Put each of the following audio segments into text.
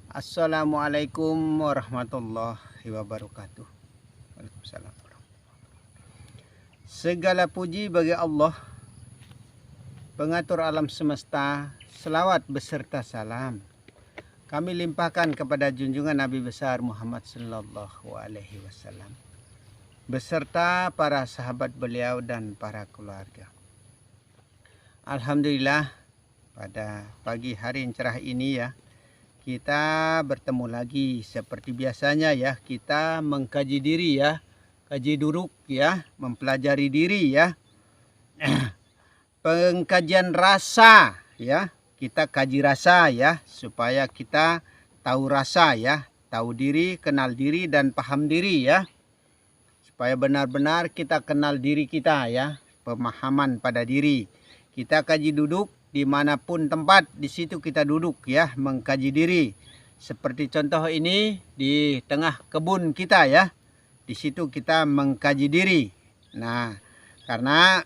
Assalamualaikum warahmatullahi wabarakatuh. Waalaikumsalam. Segala puji bagi Allah, pengatur alam semesta. Selawat beserta salam kami limpahkan kepada junjungan Nabi besar Muhammad sallallahu alaihi wasallam beserta para sahabat beliau dan para keluarga. Alhamdulillah, pada pagi hari yang cerah ini ya, kita bertemu lagi seperti biasanya ya. Kita mengkaji diri ya, kaji duduk ya, mempelajari diri ya. Pengkajian rasa ya, kita kaji rasa ya, supaya kita tahu rasa ya, tahu diri, kenal diri dan paham diri ya. Supaya benar-benar kita kenal diri kita ya, pemahaman pada diri. Kita kaji duduk dimanapun tempat, di situ kita duduk ya, mengkaji diri. Seperti contoh ini di tengah kebun kita ya, di situ kita mengkaji diri. Nah, karena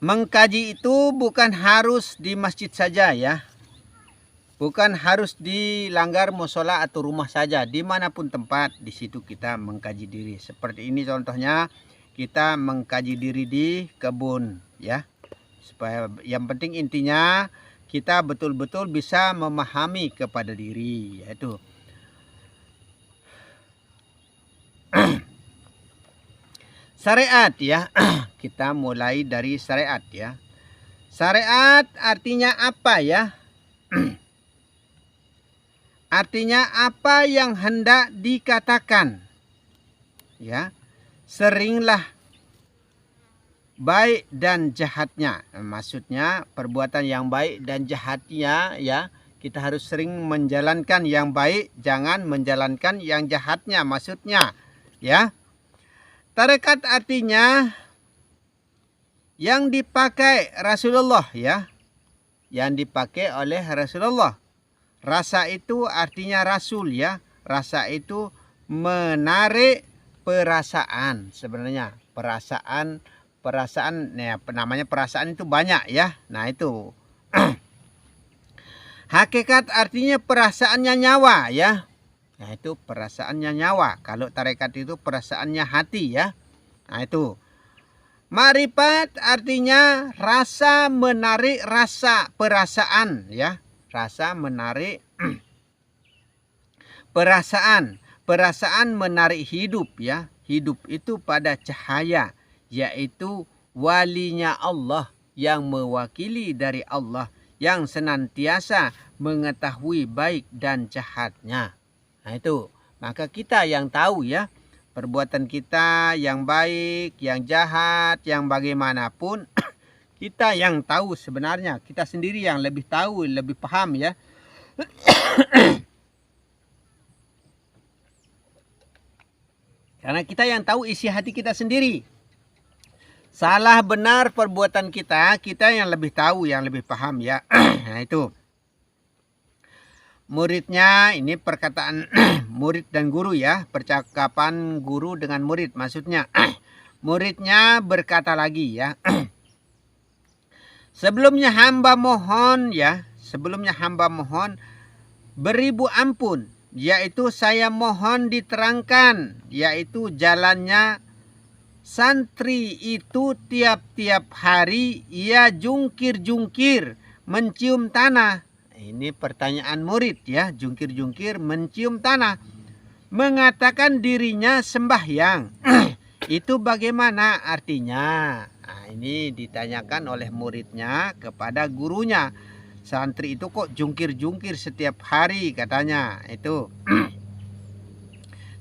mengkaji itu bukan harus di masjid saja ya, bukan harus di langgar musola atau rumah saja, dimanapun tempat di situ kita mengkaji diri. Seperti ini contohnya, kita mengkaji diri di kebun ya. Supaya yang penting intinya kita betul-betul bisa memahami kepada diri, yaitu syariat ya. Kita mulai dari syariat ya. Syariat artinya apa ya? Artinya apa yang hendak dikatakan ya. Seringlah baik dan jahatnya, maksudnya perbuatan yang baik dan jahatnya ya. Kita harus sering menjalankan yang baik, jangan menjalankan yang jahatnya, maksudnya ya. Tarekat artinya yang dipakai Rasulullah ya, yang dipakai oleh Rasulullah. Rasa itu artinya Rasul ya. Rasa itu menarik perasaan sebenarnya. Perasaan ya, namanya perasaan itu banyak ya. Nah itu. Hakikat artinya perasaannya nyawa ya. Nah itu perasaannya nyawa. Kalau tarekat itu perasaannya hati ya. Nah itu. Ma'rifat artinya rasa menarik rasa perasaan ya. Rasa menarik perasaan. Perasaan menarik hidup ya. Hidup itu pada cahaya, yaitu walinya Allah yang mewakili dari Allah, yang senantiasa mengetahui baik dan jahatnya. Nah itu, maka kita yang tahu ya, perbuatan kita yang baik, yang jahat, yang bagaimanapun, kita yang tahu sebenarnya. Kita sendiri yang lebih tahu, lebih paham ya. Karena kita yang tahu isi hati kita sendiri. Salah benar perbuatan kita, kita yang lebih tahu, yang lebih paham ya. Nah itu. Muridnya, ini perkataan murid dan guru ya. Percakapan guru dengan murid maksudnya. Muridnya berkata lagi ya. Sebelumnya hamba mohon ya. Sebelumnya hamba mohon beribu ampun. Yaitu saya mohon diterangkan. Yaitu jalannya santri itu tiap-tiap hari ia jungkir-jungkir mencium tanah. Ini pertanyaan murid ya, jungkir-jungkir mencium tanah. Mengatakan dirinya sembahyang. Itu bagaimana artinya? Nah, ini ditanyakan oleh muridnya kepada gurunya. Santri itu kok jungkir-jungkir setiap hari katanya. Itu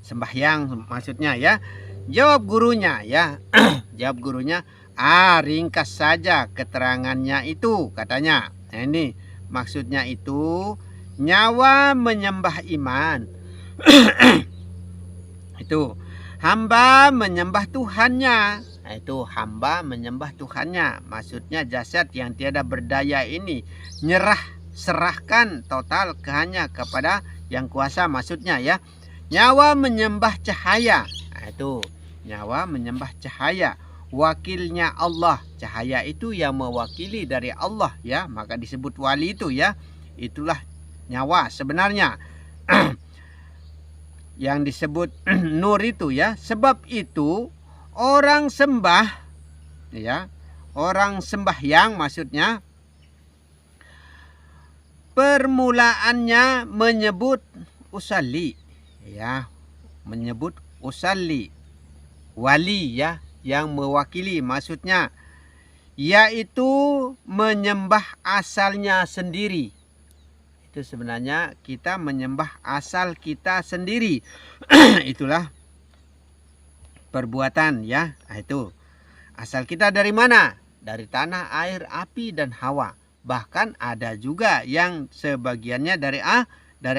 sembahyang maksudnya ya. Jawab gurunya ya. Jawab gurunya, ringkas saja keterangannya itu katanya. Nah, ini maksudnya itu nyawa menyembah iman. Itu hamba menyembah Tuhannya. Nah, itu hamba menyembah Tuhannya. Maksudnya jasad yang tiada berdaya ini serahkan total hanya kepada yang kuasa maksudnya ya. Nyawa menyembah cahaya. Nah, itu nyawa menyembah cahaya. Wakilnya Allah. Cahaya itu yang mewakili dari Allah ya. Maka disebut wali itu ya. Itulah nyawa sebenarnya. Yang disebut nur itu ya. Sebab itu orang sembah ya, orang sembahyang maksudnya permulaannya menyebut usalli ya, menyebut usalli, wali ya, yang mewakili maksudnya, yaitu menyembah asalnya sendiri. Itu sebenarnya kita menyembah asal kita sendiri. Itulah perbuatan ya. Nah, itu asal kita dari mana? Dari tanah, air, api, dan hawa. Bahkan ada juga yang sebagiannya dari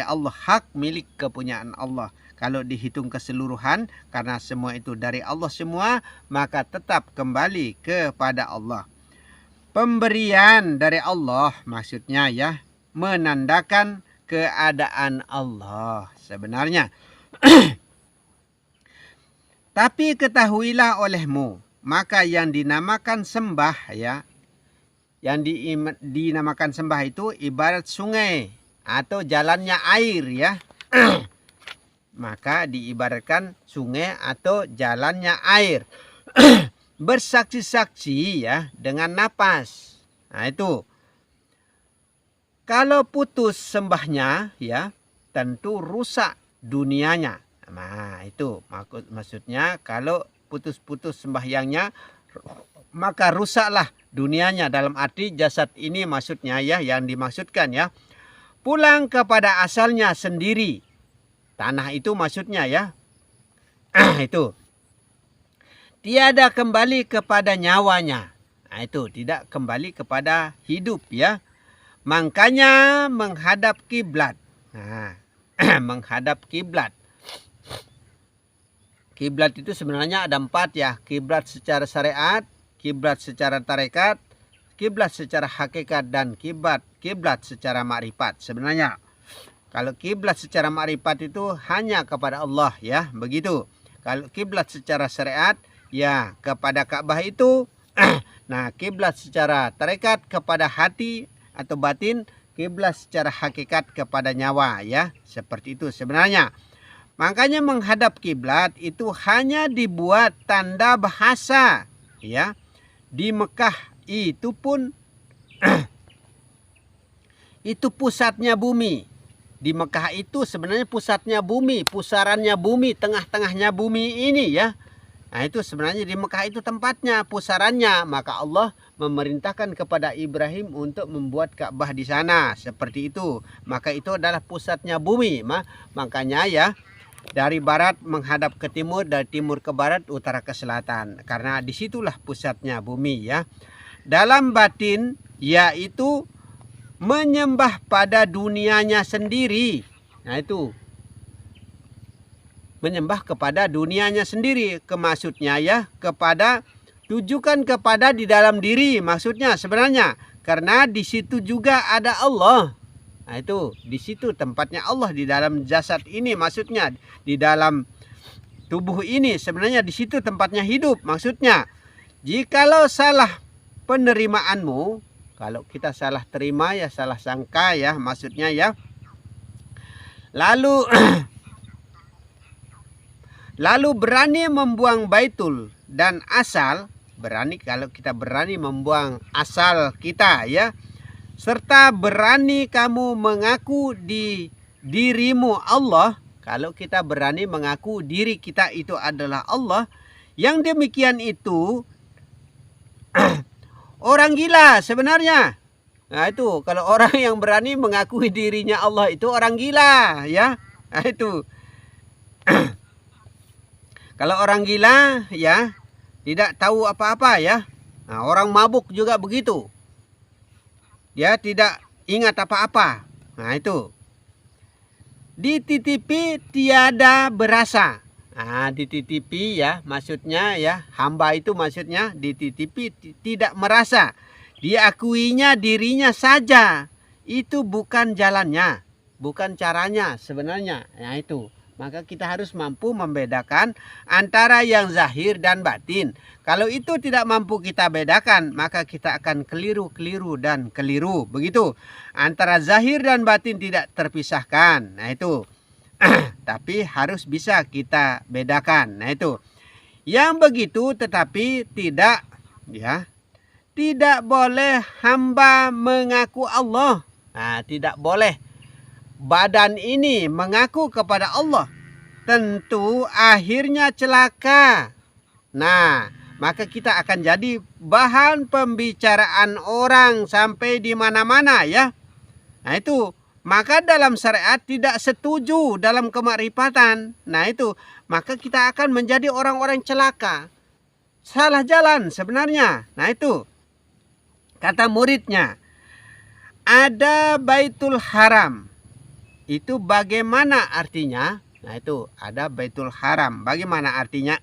Allah, hak milik kepunyaan Allah. Kalau dihitung keseluruhan, karena semua itu dari Allah semua, maka tetap kembali kepada Allah. Pemberian dari Allah maksudnya ya, menandakan keadaan Allah sebenarnya. Tapi ketahuilah olehmu, maka yang dinamakan sembah ya, yang dinamakan sembah itu ibarat sungai atau jalannya air ya. Maka diibaratkan sungai atau jalannya air. Bersaksi-saksi ya dengan napas. Nah itu. Kalau putus sembahnya ya, tentu rusak dunianya. Nah itu maksudnya kalau putus-putus sembahyangnya, maka rusaklah dunianya, dalam arti jasad ini maksudnya ya, yang dimaksudkan ya. Pulang kepada asalnya sendiri. Tanah itu maksudnya ya. Itu. Tiada kembali kepada nyawanya. Nah itu, tidak kembali kepada hidup ya. Makanya menghadap kiblat. Nah, menghadap kiblat. Kiblat itu sebenarnya ada 4 ya. Kiblat secara syariat, kiblat secara tarekat, kiblat secara hakikat, dan kiblat secara makrifat. Sebenarnya kalau kiblat secara makrifat itu hanya kepada Allah ya, begitu. Kalau kiblat secara syariat ya kepada Ka'bah itu. Nah, kiblat secara tarekat kepada hati atau batin, kiblat secara hakikat kepada nyawa ya, seperti itu sebenarnya. Makanya menghadap kiblat itu hanya dibuat tanda bahasa ya. Di Mekah itu pun itu pusatnya bumi. Di Mekah itu sebenarnya pusatnya bumi, pusarannya bumi, tengah-tengahnya bumi ini ya. Nah itu sebenarnya di Mekah itu tempatnya, pusarannya. Maka Allah memerintahkan kepada Ibrahim untuk membuat Ka'bah di sana. Seperti itu. Maka itu adalah pusatnya bumi. Makanya ya, dari barat menghadap ke timur, dari timur ke barat, utara ke selatan. Karena disitulah pusatnya bumi ya. Dalam batin yaitu menyembah pada dunianya sendiri. Nah itu. Menyembah kepada dunianya sendiri, maksudnya ya, kepada, tujukan kepada di dalam diri maksudnya sebenarnya, karena di situ juga ada Allah. Nah itu, di situ tempatnya Allah, di dalam jasad ini maksudnya, di dalam tubuh ini sebenarnya, di situ tempatnya hidup maksudnya. Jikalau salah penerimaanmu, kalau kita salah terima ya, salah sangka ya maksudnya ya, lalu berani membuang baitul dan asal, berani kalau kita berani membuang asal kita ya, serta berani kamu mengaku di dirimu Allah, kalau kita berani mengaku diri kita itu adalah Allah, yang demikian itu orang gila sebenarnya. Nah itu, kalau orang yang berani mengakui dirinya Allah itu orang gila ya. Nah itu. Kalau orang gila ya, tidak tahu apa-apa ya. Nah, orang mabuk juga begitu. Dia tidak ingat apa-apa. Nah itu. Dititipi tiada berasa. Nah, dititipi ya maksudnya ya, hamba itu maksudnya dititipi tidak merasa. Diakuinya dirinya saja. Itu bukan jalannya, bukan caranya sebenarnya. Nah itu. Maka kita harus mampu membedakan antara yang zahir dan batin. Kalau itu tidak mampu kita bedakan, maka kita akan keliru dan keliru. Begitu. Antara zahir dan batin tidak terpisahkan. Nah itu. Tapi harus bisa kita bedakan. Nah itu. Yang begitu tetapi tidak boleh hamba mengaku Allah. Nah, tidak boleh badan ini mengaku kepada Allah, tentu akhirnya celaka. Nah, maka kita akan jadi bahan pembicaraan orang sampai di mana-mana ya. Nah itu, maka dalam syariat tidak setuju dalam kemakrifatan. Nah itu, maka kita akan menjadi orang-orang celaka. Salah jalan sebenarnya. Nah itu, kata muridnya, ada Baitul Haram. Itu bagaimana artinya? Nah itu ada Baitul Haram. Bagaimana artinya?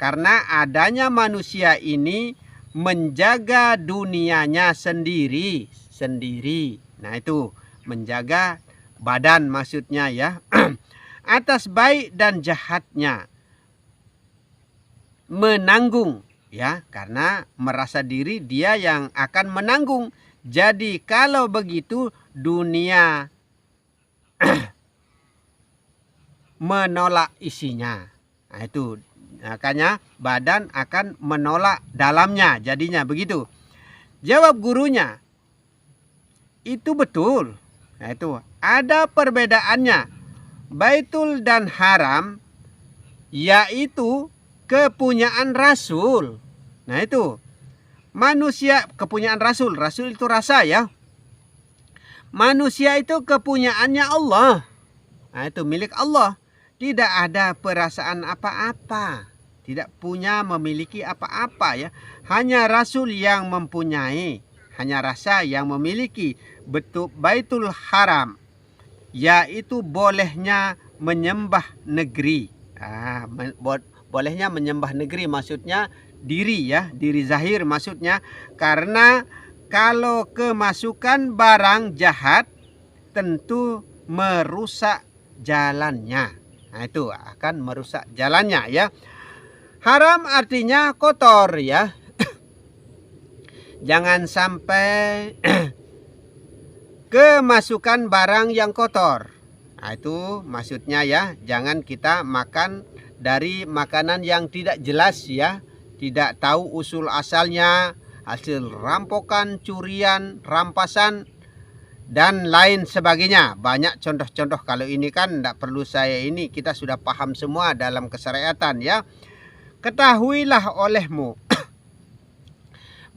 Karena adanya manusia ini menjaga dunianya sendiri. Nah itu menjaga badan maksudnya ya. Atas baik dan jahatnya. Menanggung ya, karena merasa diri dia yang akan menanggung. Jadi kalau begitu dunia menolak isinya. Nah itu makanya badan akan menolak dalamnya, jadinya begitu. Jawab gurunya, itu betul. Nah itu ada perbedaannya. Baitul dan haram yaitu kepunyaan Rasul. Nah itu manusia kepunyaan Rasul. Rasul itu rasa ya. Manusia itu kepunyaannya Allah. Nah itu milik Allah. Tidak ada perasaan apa-apa. Tidak memiliki apa-apa ya. Hanya Rasul yang mempunyai. Hanya rasa yang memiliki. Baitul Haram. Yaitu bolehnya menyembah negeri. Bolehnya menyembah negeri maksudnya diri ya. Diri zahir maksudnya. Karena kalau kemasukan barang jahat tentu merusak jalannya. Nah itu akan merusak jalannya ya. Haram artinya kotor ya. Jangan sampai kemasukan barang yang kotor. Nah itu maksudnya ya. Jangan kita makan dari makanan yang tidak jelas ya. Tidak tahu usul asalnya. Hasil rampokan, curian, rampasan, dan lain sebagainya. Banyak contoh-contoh. Kalau ini kan tidak perlu saya ini. Kita sudah paham semua dalam kesyariatan ya. Ketahuilah olehmu.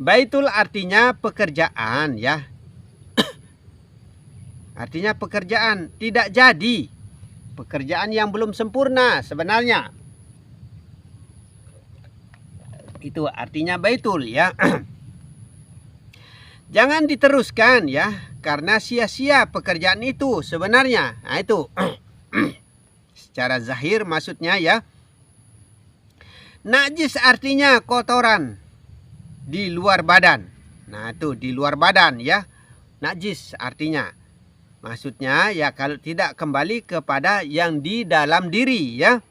Baitul artinya pekerjaan ya. Artinya pekerjaan. Tidak jadi. Pekerjaan yang belum sempurna sebenarnya. Itu artinya baitul ya. Jangan diteruskan ya, karena sia-sia pekerjaan itu sebenarnya. Nah itu secara zahir maksudnya ya. Najis artinya kotoran di luar badan. Nah itu di luar badan ya. Najis artinya. Maksudnya ya kalau tidak kembali kepada yang di dalam diri ya.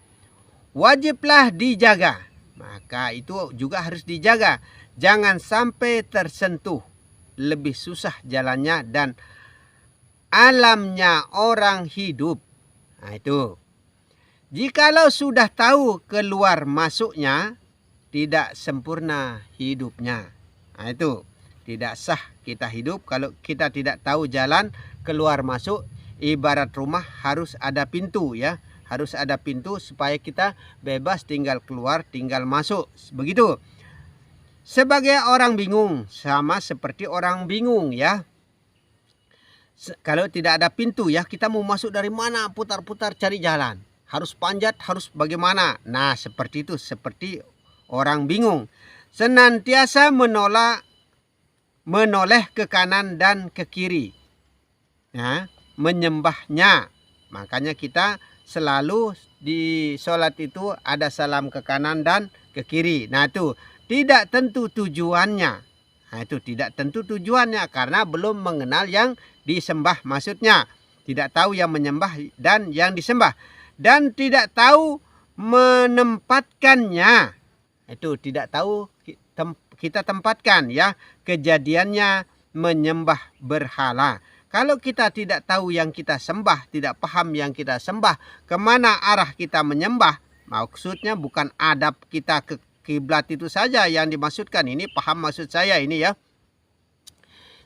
Wajiblah dijaga. Maka itu juga harus dijaga. Jangan sampai tersentuh. Lebih susah jalannya dan alamnya orang hidup. Nah itu. Jikalau sudah tahu keluar masuknya, tidak sempurna hidupnya. Nah itu. Tidak sah kita hidup kalau kita tidak tahu jalan keluar masuk. Ibarat rumah harus ada pintu ya. Harus ada pintu supaya kita bebas tinggal keluar, tinggal masuk. Begitu. Sebagai orang bingung, sama seperti orang bingung ya. Kalau tidak ada pintu ya, kita mau masuk dari mana, putar-putar cari jalan. Harus panjat, harus bagaimana. Nah seperti itu, seperti orang bingung. Senantiasa menoleh ke kanan dan ke kiri. Ya, menyembahnya. Makanya kita selalu di sholat itu ada salam ke kanan dan ke kiri. Nah itu. Tidak tentu tujuannya. Nah itu tidak tentu tujuannya karena belum mengenal yang disembah maksudnya. Tidak tahu yang menyembah dan yang disembah. dan tidak tahu menempatkannya. Itu tidak tahu kita tempatkan ya, kejadiannya menyembah berhala. Kalau kita tidak tahu yang kita sembah, tidak paham yang kita sembah, kemana arah kita menyembah, maksudnya bukan adab kita ke kiblat itu saja yang dimaksudkan. Ini paham maksud saya ini ya.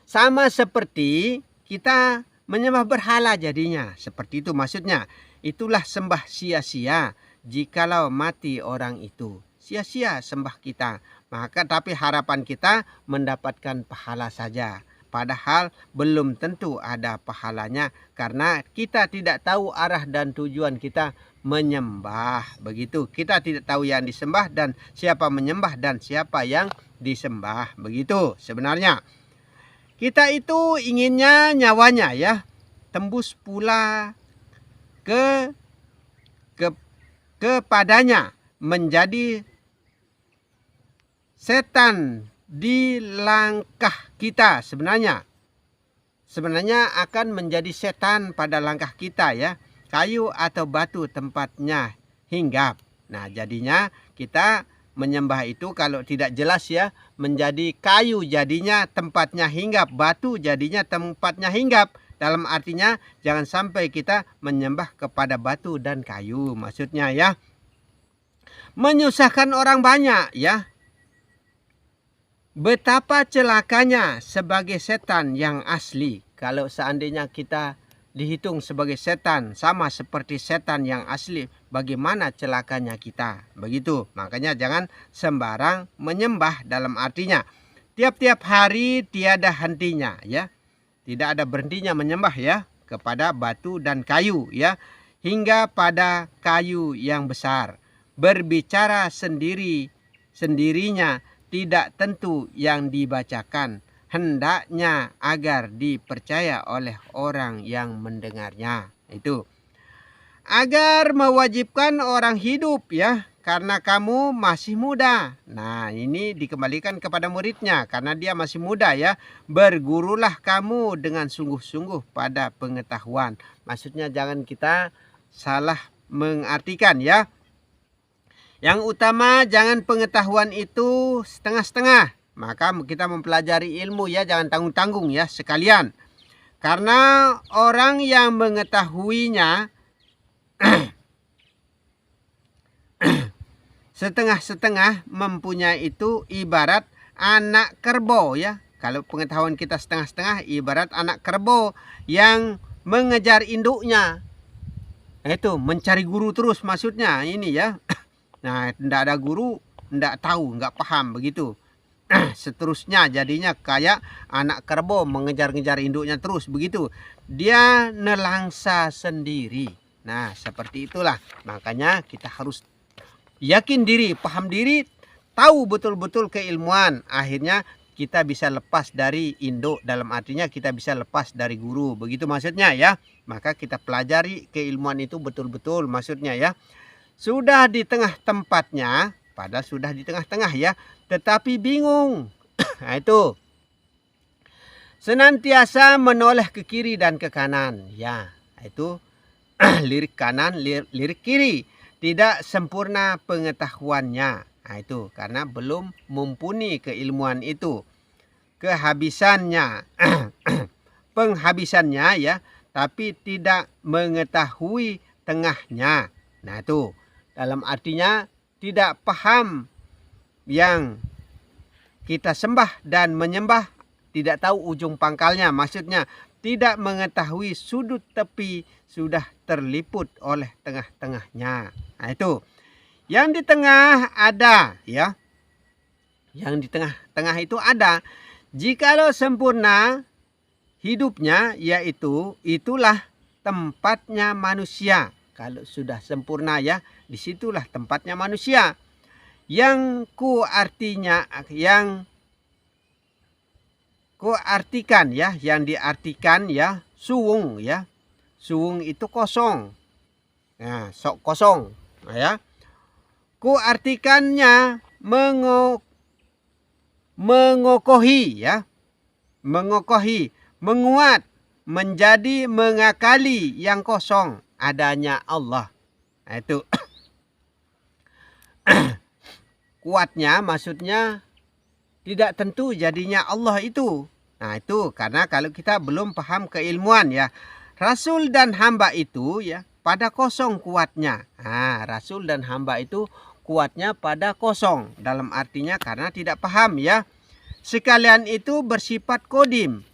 Sama seperti kita menyembah berhala jadinya. Seperti itu maksudnya. Itulah sembah sia-sia jikalau mati orang itu. Sia-sia sembah kita. Maka tapi harapan kita mendapatkan pahala saja. Padahal belum tentu ada pahalanya karena kita tidak tahu arah dan tujuan kita menyembah. Begitu. Kita tidak tahu yang disembah dan siapa menyembah dan siapa yang disembah. Begitu sebenarnya. Kita itu inginnya nyawanya ya tembus pula kepadanya, menjadi setan di langkah kita sebenarnya akan menjadi setan pada langkah kita ya. Kayu atau batu tempatnya hinggap. Nah jadinya kita menyembah itu kalau tidak jelas ya, menjadi kayu jadinya tempatnya hinggap, batu jadinya tempatnya hinggap. Dalam artinya jangan sampai kita menyembah kepada batu dan kayu maksudnya ya. Menyusahkan orang banyak ya. Betapa celakanya sebagai setan yang asli. Kalau seandainya kita dihitung sebagai setan sama seperti setan yang asli, bagaimana celakanya kita. Begitu. Makanya jangan sembarang menyembah dalam artinya tiap-tiap hari tiada hentinya ya. Tidak ada berhentinya menyembah ya kepada batu dan kayu ya, hingga pada kayu yang besar. Berbicara sendirinya tidak tentu yang dibacakan, hendaknya agar dipercaya oleh orang yang mendengarnya. Itu agar mewajibkan orang hidup ya, karena kamu masih muda. Nah ini dikembalikan kepada muridnya karena dia masih muda ya. Bergurulah kamu dengan sungguh-sungguh pada pengetahuan. Maksudnya jangan kita salah mengartikan ya. Yang utama jangan pengetahuan itu setengah-setengah. Maka kita mempelajari ilmu ya, jangan tanggung-tanggung ya sekalian. Karena orang yang mengetahuinya setengah-setengah mempunyai itu ibarat anak kerbau ya. Kalau pengetahuan kita setengah-setengah ibarat anak kerbau yang mengejar induknya. Itu mencari guru terus maksudnya ini ya. Nah, tidak ada guru, tidak tahu, nggak paham begitu. Seterusnya jadinya kayak anak kerbau mengejar-ngejar induknya terus begitu. Dia nelangsa sendiri. Nah, seperti itulah. Makanya kita harus yakin diri, paham diri, tahu betul-betul keilmuan. Akhirnya kita bisa lepas dari induk, dalam artinya kita bisa lepas dari guru. Begitu maksudnya ya. Maka kita pelajari keilmuan itu betul-betul maksudnya ya. Sudah di tengah tempatnya, padahal sudah di tengah-tengah ya, tetapi bingung. Nah itu. Senantiasa menoleh ke kiri dan ke kanan. Ya, itu lirik kanan, lirik kiri. Tidak sempurna pengetahuannya. Nah itu, karena belum mumpuni keilmuan itu. Kehabisannya, penghabisannya ya, tapi tidak mengetahui tengahnya. Nah itu. Dalam artinya tidak paham yang kita sembah dan menyembah, tidak tahu ujung pangkalnya. Maksudnya tidak mengetahui sudut tepi sudah terliput oleh tengah-tengahnya. Nah itu. Yang di tengah ada ya. Yang di tengah-tengah itu ada. Jikalau sempurna hidupnya, yaitu itulah tempatnya manusia. Kalau sudah sempurna ya, disitulah tempatnya manusia. Yang ku artikan ya, yang diartikan ya, suwung ya. Suwung itu kosong. Nah, sok kosong. Nah, ya. Ku artikannya mengokohi ya. Mengokohi, menguat, menjadi mengakali yang kosong. Adanya Allah. Nah, itu kuatnya maksudnya tidak tentu jadinya Allah itu. Nah, itu karena kalau kita belum paham keilmuan ya. Rasul dan hamba itu ya pada kosong kuatnya. Nah, rasul dan hamba itu kuatnya pada kosong. Dalam artinya karena tidak paham ya. Sekalian itu bersifat kodim.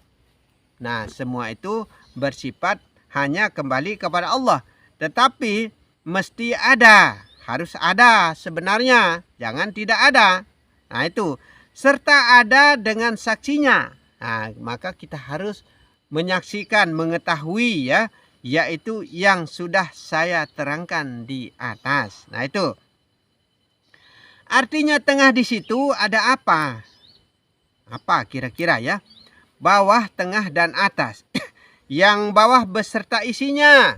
Nah, semua itu bersifat hanya kembali kepada Allah. Tetapi mesti ada. Harus ada sebenarnya. Jangan tidak ada. Nah, itu. Serta ada dengan saksinya. Nah, maka kita harus menyaksikan, mengetahui ya. Yaitu yang sudah saya terangkan di atas. Nah, itu. Artinya tengah di situ ada apa? Apa kira-kira ya? Bawah, tengah, dan atas. Yang bawah beserta isinya.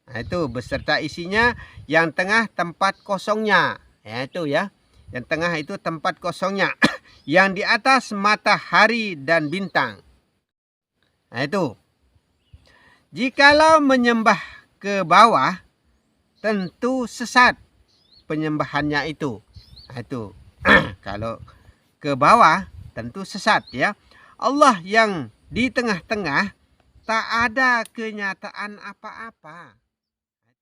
Nah, itu beserta isinya. Yang tengah tempat kosongnya. Ya, itu ya. Yang tengah itu tempat kosongnya. Yang di atas matahari dan bintang. Nah, itu. Jikalau menyembah ke bawah, tentu sesat penyembahannya itu. Nah, itu. Kalau ke bawah, tentu sesat ya. Allah yang di tengah-tengah tak ada kenyataan apa-apa.